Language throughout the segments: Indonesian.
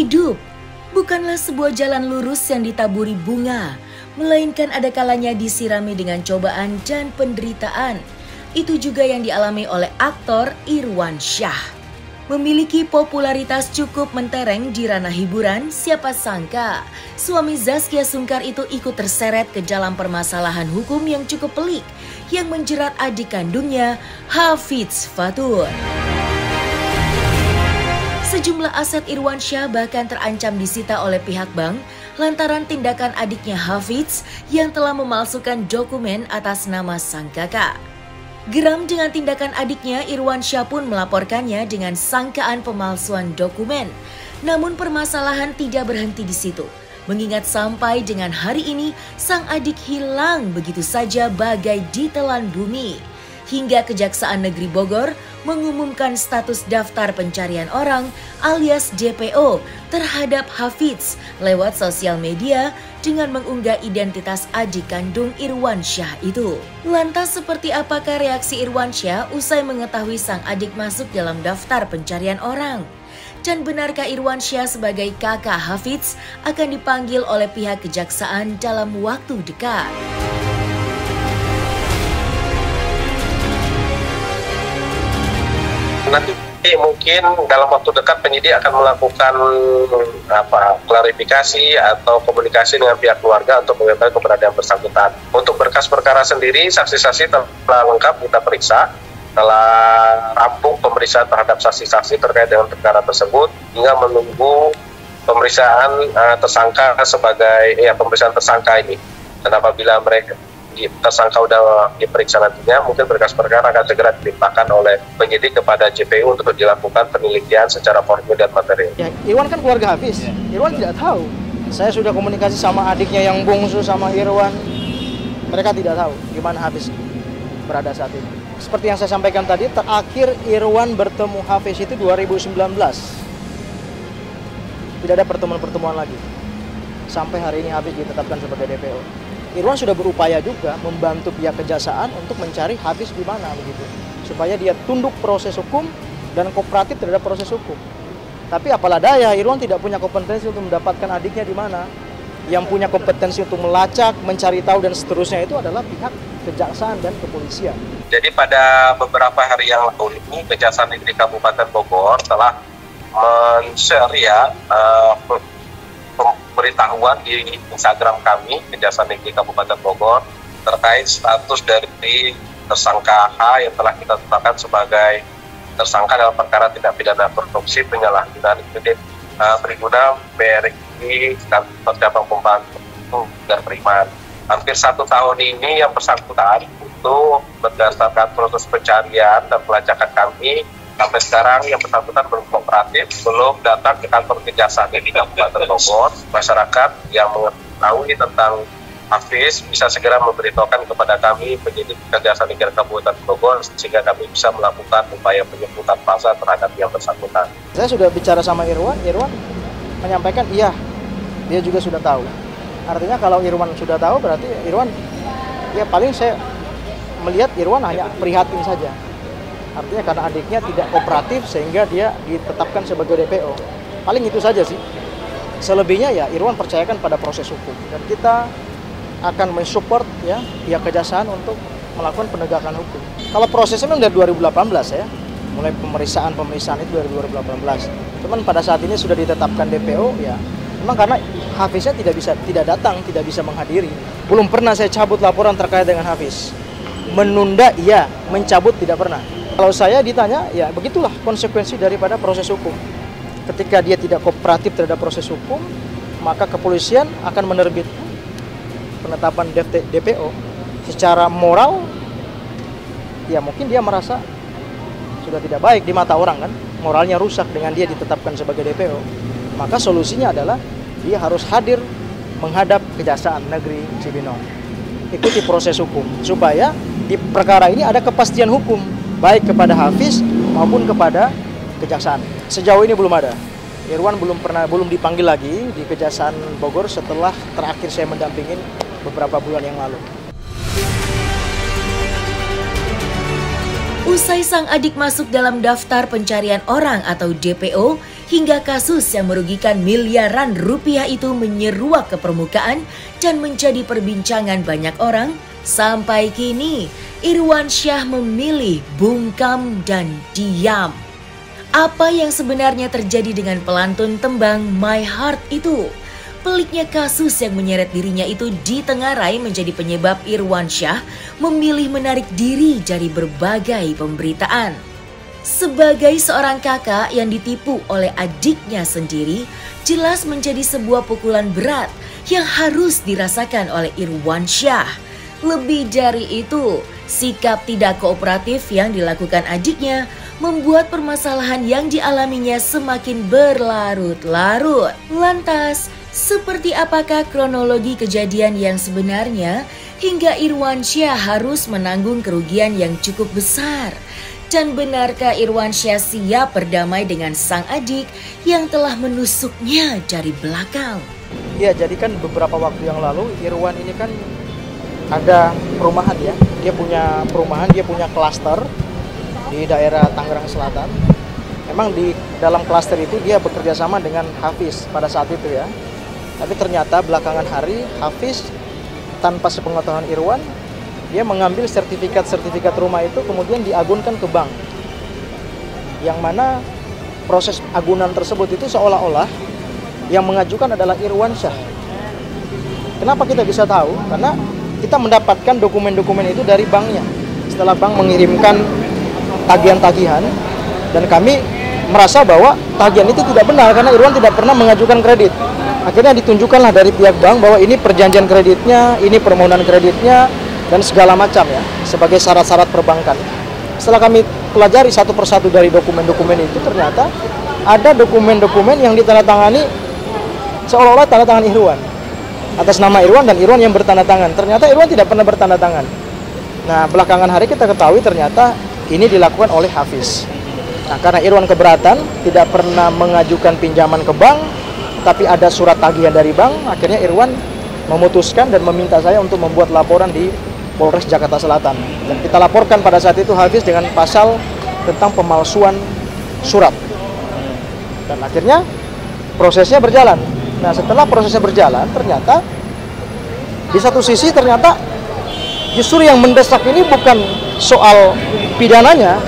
Hidup bukanlah sebuah jalan lurus yang ditaburi bunga, melainkan ada kalanya disirami dengan cobaan dan penderitaan. Itu juga yang dialami oleh aktor Irwansyah. Memiliki popularitas cukup mentereng di ranah hiburan, siapa sangka suami Zaskia Sungkar itu ikut terseret ke dalam permasalahan hukum yang cukup pelik yang menjerat adik kandungnya, Hafidz Fatur. Sejumlah aset Irwansyah bahkan terancam disita oleh pihak bank lantaran tindakan adiknya Hafidz yang telah memalsukan dokumen atas nama sang kakak. Geram dengan tindakan adiknya, Irwansyah pun melaporkannya dengan sangkaan pemalsuan dokumen. Namun permasalahan tidak berhenti di situ. Mengingat sampai dengan hari ini, sang adik hilang begitu saja bagai ditelan bumi. Hingga Kejaksaan Negeri Bogor mengumumkan status daftar pencarian orang alias DPO terhadap Hafidz lewat sosial media dengan mengunggah identitas adik kandung Irwansyah itu. Lantas seperti apakah reaksi Irwansyah usai mengetahui sang adik masuk dalam daftar pencarian orang? Dan benarkah Irwansyah sebagai kakak Hafidz akan dipanggil oleh pihak kejaksaan dalam waktu dekat? Nanti mungkin dalam waktu dekat penyidik akan melakukan klarifikasi atau komunikasi dengan pihak keluarga untuk mengetahui keberadaan bersangkutan. Untuk berkas perkara sendiri, saksi-saksi telah lengkap kita periksa, telah rampung pemeriksaan terhadap saksi-saksi terkait dengan perkara tersebut hingga menunggu pemeriksaan pemeriksaan tersangka ini. Dan apabila tersangka sudah diperiksa nantinya, mungkin berkas perkara akan segera dilimpahkan oleh penyidik kepada JPU untuk dilakukan penelitian secara formil dan material. Ya, Irwan kan keluarga Hafidz. Irwan tidak tahu. Saya sudah komunikasi sama adiknya yang bungsu sama Irwan. Mereka tidak tahu di mana Hafidz berada saat ini. Seperti yang saya sampaikan tadi, terakhir Irwan bertemu Hafidz itu 2019. Tidak ada pertemuan-pertemuan lagi. Sampai hari ini Hafidz ditetapkan sebagai DPO. Irwan sudah berupaya juga membantu pihak kejaksaan untuk mencari Hafidz di mana begitu, supaya dia tunduk proses hukum dan kooperatif terhadap proses hukum. Tapi apalah daya, Irwan tidak punya kompetensi untuk mendapatkan adiknya di mana. Yang punya kompetensi untuk melacak, mencari tahu dan seterusnya itu adalah pihak kejaksaan dan kepolisian. Jadi pada beberapa hari yang lalu ini Kejaksaan Negeri Kabupaten Bogor telah men-share pemberitahuan di Instagram kami, Kejaksaan Negeri Kabupaten Bogor, terkait status dari tersangka H yang telah kita tetapkan sebagai tersangka dalam perkara tindak pidana korupsi penyalahgunaan kredit berguna BRI kantor cabang pembantu dan periman. Hampir 1 tahun ini yang bersangkutan itu berdasarkan proses pencarian dan pelacakan kami, sampai sekarang yang bersangkutan belum kooperatif, belum datang ke kantor Kejaksaan Negeri Kabupaten Bogor. Masyarakat yang mengetahui tentang Hafidz bisa segera memberitahukan kepada kami penyidik Kejaksaan Negeri Kabupaten Bogor sehingga kami bisa melakukan upaya penjemputan paksa terhadap yang bersangkutan. Saya sudah bicara sama Irwan menyampaikan iya, dia juga sudah tahu. Artinya kalau Irwan sudah tahu berarti Irwan, ya paling saya melihat Irwan hanya prihatin saja. Artinya karena adiknya tidak kooperatif sehingga dia ditetapkan sebagai DPO. Paling itu saja sih. Selebihnya ya Irwan percayakan pada proses hukum. Dan kita akan mensupport ya pihak kejaksaan untuk melakukan penegakan hukum. Kalau prosesnya memang dari 2018 ya. Mulai pemeriksaan itu dari 2018. Cuman pada saat ini sudah ditetapkan DPO ya. Memang karena Hafidznya tidak datang, tidak bisa menghadiri. Belum pernah saya cabut laporan terkait dengan Hafidz. Menunda iya, mencabut tidak pernah. Kalau saya ditanya, ya begitulah konsekuensi daripada proses hukum. Ketika dia tidak kooperatif terhadap proses hukum, maka kepolisian akan menerbitkan penetapan DPO. Secara moral, ya mungkin dia merasa sudah tidak baik di mata orang kan. Moralnya rusak dengan dia ditetapkan sebagai DPO. Maka solusinya adalah dia harus hadir menghadap Kejaksaan Negeri Cibinong. Ikuti proses hukum, supaya di perkara ini ada kepastian hukum. Baik kepada Hafidz maupun kepada kejaksaan. Sejauh ini belum ada. Irwan belum dipanggil lagi di Kejaksaan Bogor setelah terakhir saya mendampingin beberapa bulan yang lalu. Usai sang adik masuk dalam daftar pencarian orang atau DPO, hingga kasus yang merugikan miliaran rupiah itu menyeruak ke permukaan dan menjadi perbincangan banyak orang, sampai kini Irwansyah memilih bungkam dan diam. Apa yang sebenarnya terjadi dengan pelantun tembang My Heart itu? Peliknya kasus yang menyeret dirinya itu ditengarai menjadi penyebab Irwansyah memilih menarik diri dari berbagai pemberitaan. Sebagai seorang kakak yang ditipu oleh adiknya sendiri, jelas menjadi sebuah pukulan berat yang harus dirasakan oleh Irwansyah. Lebih dari itu, sikap tidak kooperatif yang dilakukan adiknya membuat permasalahan yang dialaminya semakin berlarut-larut. Lantas, seperti apakah kronologi kejadian yang sebenarnya hingga Irwansyah harus menanggung kerugian yang cukup besar? Dan benarkah Irwansyah siap berdamai dengan sang adik yang telah menusuknya dari belakang? Ya, jadi kan beberapa waktu yang lalu Irwan ini kan ada perumahan ya. Dia punya perumahan, dia punya klaster di daerah Tangerang Selatan. Memang di dalam klaster itu dia bekerja sama dengan Hafiz pada saat itu ya. Tapi ternyata belakangan hari Hafiz tanpa sepengetahuan Irwan, dia mengambil sertifikat rumah itu kemudian diagunkan ke bank. Yang mana proses agunan tersebut itu seolah-olah yang mengajukan adalah Irwansyah. Kenapa kita bisa tahu? Karena kita mendapatkan dokumen-dokumen itu dari banknya. Setelah bank mengirimkan tagihan-tagihan, dan kami merasa bahwa tagihan itu tidak benar karena Irwan tidak pernah mengajukan kredit. Akhirnya ditunjukkanlah dari pihak bank bahwa ini perjanjian kreditnya, ini permohonan kreditnya, dan segala macam ya, sebagai syarat-syarat perbankan. Setelah kami pelajari satu persatu dari dokumen-dokumen itu, ternyata ada dokumen-dokumen yang ditandatangani seolah-olah tanda tangan Irwan, atas nama Irwan dan Irwan yang bertanda tangan. Ternyata Irwan tidak pernah bertanda tangan. Nah, belakangan hari kita ketahui ternyata ini dilakukan oleh Hafiz. Nah, karena Irwan keberatan, tidak pernah mengajukan pinjaman ke bank, tapi ada surat tagihan dari bank, akhirnya Irwan memutuskan dan meminta saya untuk membuat laporan di Polres Jakarta Selatan. Dan kita laporkan pada saat itu Hafiz dengan pasal tentang pemalsuan surat. Dan akhirnya prosesnya berjalan. Nah, setelah prosesnya berjalan, ternyata di satu sisi ternyata justru yang mendesak ini bukan soal pidananya,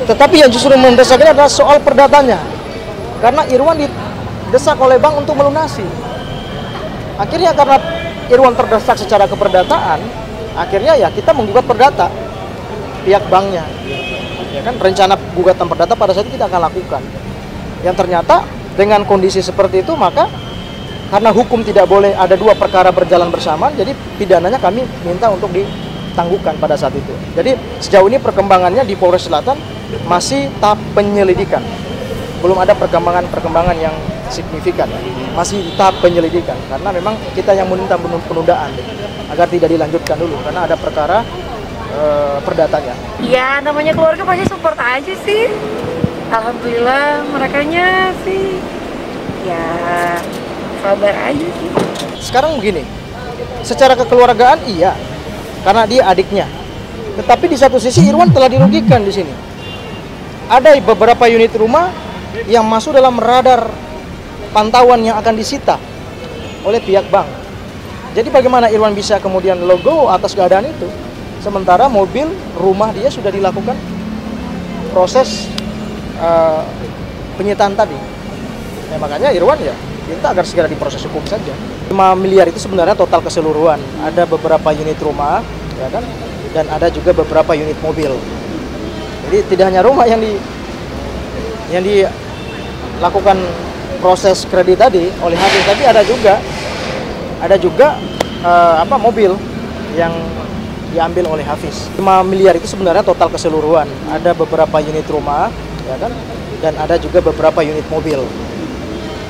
tetapi yang justru mendesak ini adalah soal perdatanya. Karena Irwan didesak oleh bank untuk melunasi. Akhirnya karena Irwan terdesak secara keperdataan, akhirnya ya kita menggugat perdata pihak banknya. Ya kan, rencana gugatan perdata pada saat itu kita akan lakukan. Yang ternyata dengan kondisi seperti itu, maka karena hukum tidak boleh ada dua perkara berjalan bersama, jadi pidananya kami minta untuk ditangguhkan pada saat itu. Jadi sejauh ini perkembangannya di Polres Selatan masih tahap penyelidikan. Belum ada perkembangan yang signifikan, masih di tahap penyelidikan, karena memang kita yang meminta penundaan agar tidak dilanjutkan dulu karena ada perkara perdatanya. Ya, namanya keluarga pasti support aja sih. Alhamdulillah merekanya sih ya sabar aja sih. Sekarang begini, secara kekeluargaan iya, karena dia adiknya. Tetapi di satu sisi Irwan telah dirugikan di sini. Ada beberapa unit rumah yang masuk dalam radar pantauan yang akan disita oleh pihak bank. Jadi bagaimana Irwan bisa kemudian logo atas keadaan itu, sementara mobil rumah dia sudah dilakukan proses penyitaan tadi. Ya, makanya Irwan ya minta agar segera diproses hukum saja. 5 miliar itu sebenarnya total keseluruhan. Ada beberapa unit rumah, ya kan, dan ada juga beberapa unit mobil. Jadi tidak hanya rumah yang dilakukan proses kredit tadi oleh Hafiz, tapi ada juga mobil yang diambil oleh Hafiz. 5 miliar itu sebenarnya total keseluruhan. Ada beberapa unit rumah, ya kan, dan ada juga beberapa unit mobil.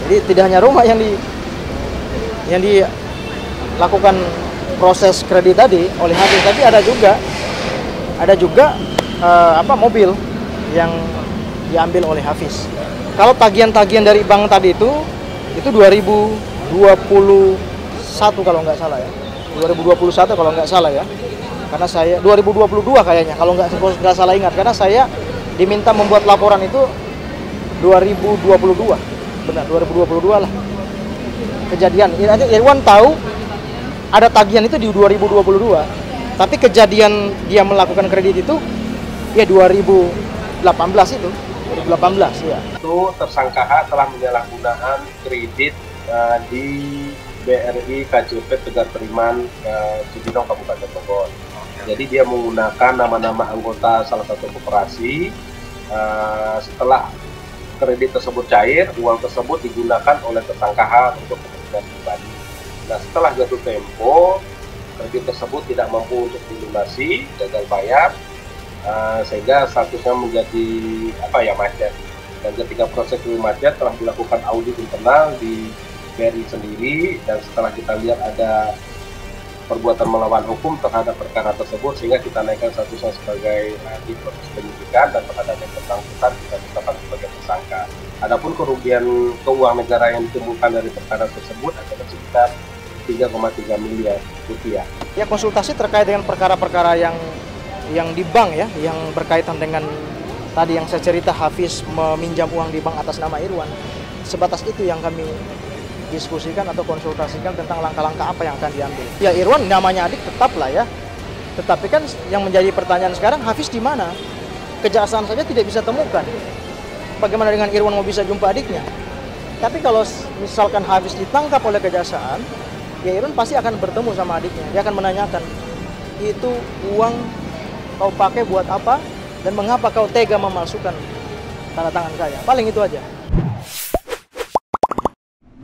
Jadi tidak hanya rumah yang dilakukan proses kredit tadi oleh Hafiz, tapi ada juga mobil yang diambil oleh Hafiz. Kalau tagihan-tagihan dari bank tadi itu 2021 kalau nggak salah ya. 2021 kalau nggak salah ya. Karena saya 2022 kayaknya kalau nggak salah ingat, karena saya diminta membuat laporan itu 2022. Benar, 2022 lah. Kejadian. Irwan tahu ada tagihan itu di 2022. Tapi kejadian dia melakukan kredit itu ya 2018 itu. 2018 ya. Itu tersangka H telah menyalahgunakan kredit di BRI KJP Tegar Periman Cibinong Kabupaten Bogor. Jadi dia menggunakan nama-nama anggota salah satu koperasi. Setelah kredit tersebut cair, uang tersebut digunakan oleh tersangka H untuk kepentingan pribadi. Nah, setelah jatuh tempo, kredit tersebut tidak mampu untuk dilunasi, gagal bayar, sehingga statusnya menjadi macet. Dan ketika proses ini macet, telah dilakukan audit internal di BRI sendiri, dan setelah kita lihat ada perbuatan melawan hukum terhadap perkara tersebut, sehingga kita naikkan statusnya sebagai di proses penyidikan, dan terhadap yang bersangkutan kita tetapkan sebagai tersangka. Adapun kerugian keuangan negara yang ditimbulkan dari perkara tersebut adalah sekitar 3,3 miliar rupiah. Ya, konsultasi terkait dengan perkara-perkara yang di bank ya, yang berkaitan dengan tadi yang saya cerita, Hafiz meminjam uang di bank atas nama Irwan. Sebatas itu yang kami diskusikan atau konsultasikan tentang langkah-langkah apa yang akan diambil. Ya, Irwan namanya adik tetap lah ya. Tetapi kan yang menjadi pertanyaan sekarang, Hafiz di mana? Kejaksaan saja tidak bisa temukan. Bagaimana dengan Irwan mau bisa jumpa adiknya? Tapi kalau misalkan Hafiz ditangkap oleh kejaksaan, ya Irwan pasti akan bertemu sama adiknya. Dia akan menanyakan, itu uang kau pakai buat apa? Dan mengapa kau tega memalsukan tanda tangan saya? Paling itu aja.